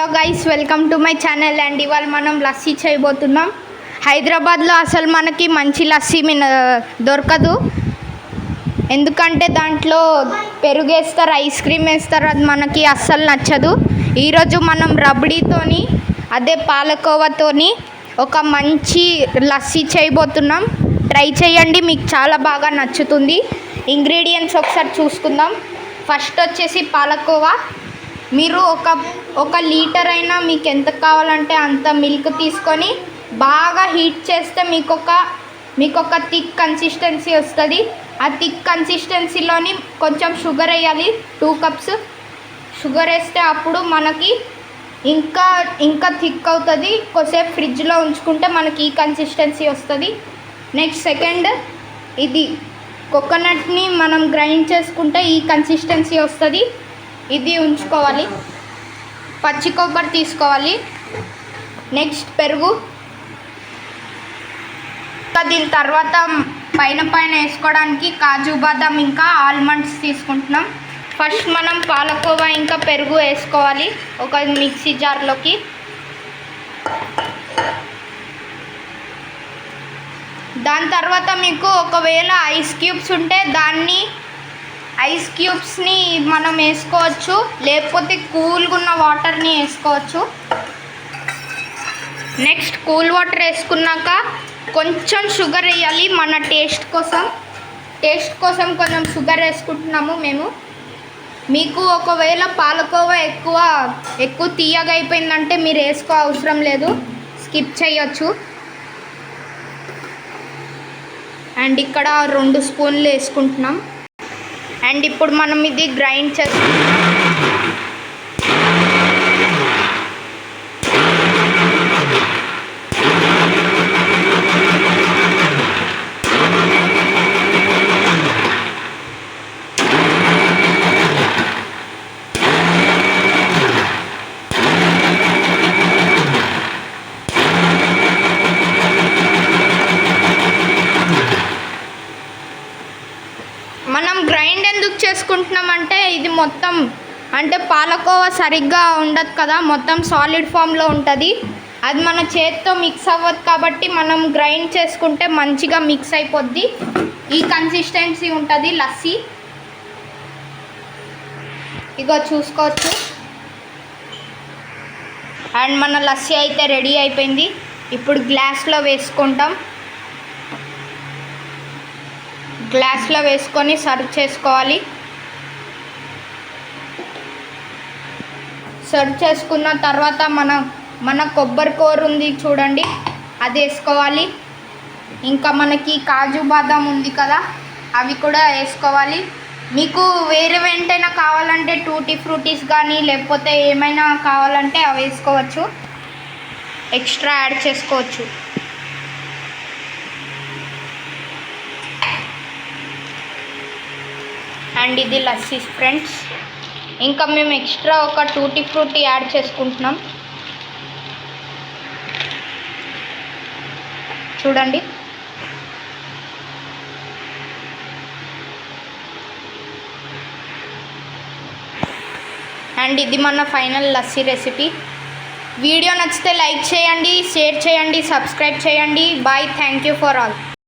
Hello guys, welcome to my channel. And ఇవాళ మనం లస్సీ చేయబోతున్నాం. హైదరాబాద్లో అసలు మనకి మంచి లస్సీ దొరకదు, ఎందుకంటే దాంట్లో పెరుగు వేస్తారు, ఐస్ క్రీమ్ వేస్తారు, అది మనకి అస్సలు నచ్చదు. ఈరోజు మనం రబడీతోని అదే పాలకోవాతోని ఒక మంచి లస్సీ చేయబోతున్నాం. ట్రై చేయండి, మీకు చాలా బాగా నచ్చుతుంది. ఇంగ్రీడియంట్స్ ఒకసారి చూసుకుందాం. ఫస్ట్ వచ్చేసి పాలకోవా. మీరు ఒక లీటర్ అయినా మీకు ఎంత కావాలంటే అంత మిల్క్ తీసుకొని బాగా హీట్ చేస్తే మీకు ఒక థిక్ కన్సిస్టెన్సీ వస్తుంది. ఆ థిక్ కన్సిస్టెన్సీలోని కొంచెం షుగర్ వేయాలి. 2 కప్స్ షుగర్ వేస్తే అప్పుడు మనకి ఇంకా థిక్ అవుతుంది. కొద్దిసేపు ఫ్రిడ్జ్లో ఉంచుకుంటే మనకి ఈ కన్సిస్టెన్సీ వస్తుంది. నెక్స్ట్ సెకండ్, ఇది కోకోనట్ని మనం గ్రైండ్ చేసుకుంటే ఈ కన్సిస్టెన్సీ వస్తుంది. ఇది ఉంచుకోవాలి. పచ్చి కొబ్బరి తీసుకోవాలి. నెక్స్ట్ పెరుగు. దీని తర్వాత పైన వేసుకోవడానికి కాజు బాదాం ఇంకా ఆల్మండ్స్ తీసుకుంటున్నాం. ఫస్ట్ మనం పాలకోవా ఇంకా పెరుగు వేసుకోవాలి ఒక మిక్సీ జార్లోకి. దాని తర్వాత మీకు ఒకవేళ ఐస్ క్యూబ్స్ ఉంటే ఐస్ క్యూబ్స్ని మనం వేసుకోవచ్చు, లేకపోతే కూల్గా ఉన్న వాటర్ని వేసుకోవచ్చు. నెక్స్ట్ కూల్ వాటర్ వేసుకున్నాక కొంచెం షుగర్ వేయాలి. మన టేస్ట్ కోసం కొంచెం షుగర్ వేసుకుంటున్నాము మేము. మీకు ఒకవేళ పాలకోవా ఎక్కువ తీయగా అయిపోయిందంటే మీరు వేసుకో అవసరం లేదు, స్కిప్ చేయొచ్చు. అండ్ ఇక్కడ 2 స్పూన్లు వేసుకుంటున్నాం. అండ్ ఇప్పుడు మనం ఇది గ్రైండ్ చేసుకుంటాం. మనం గ్రైండ్ ఎందుకు చేసుకుంటున్నామంటే ఇది మొత్తం అంటే పాలకోవా సరిగ్గా ఉండదు కదా, మొత్తం సాలిడ్ ఫామ్లో ఉంటుంది. అది మన చేతితో మిక్స్ అవ్వదు కాబట్టి మనం గ్రైండ్ చేసుకుంటే మంచిగా మిక్స్ అయిపోద్ది. ఈ కన్సిస్టెన్సీ ఉంటుంది లస్సీ. ఇగో చూసుకోవచ్చు. అండ్ మన లస్సీ అయితే రెడీ అయిపోయింది. ఇప్పుడు గ్లాస్లో వేసుకుంటాం. గ్లాస్లో వేసుకొని సర్వ్ చేసుకోవాలి. సర్వ్ చేసుకున్న తర్వాత మన కొబ్బరి కూర ఉంది చూడండి, అది వేసుకోవాలి. ఇంకా మనకి కాజు బాదాం ఉంది కదా, అవి కూడా వేసుకోవాలి. మీకు వేరే వెంటైనా కావాలంటే టూటీ ఫ్రూటీస్ కానీ లేకపోతే ఏమైనా కావాలంటే అవి వేసుకోవచ్చు, ఎక్స్ట్రా యాడ్ చేసుకోవచ్చు. అండ్ ఇది లస్సీ ఫ్రెండ్స్. ఇంకా మేము ఎక్స్ట్రా ఒక టూటీ ఫ్రూటీ యాడ్ చేసుకుంటున్నాం చూడండి. అండ్ ఇది మన ఫైనల్ లస్సీ రెసిపీ. వీడియో నచ్చితే లైక్ చేయండి, షేర్ చేయండి, సబ్స్క్రైబ్ చేయండి. Bye, thank you for all.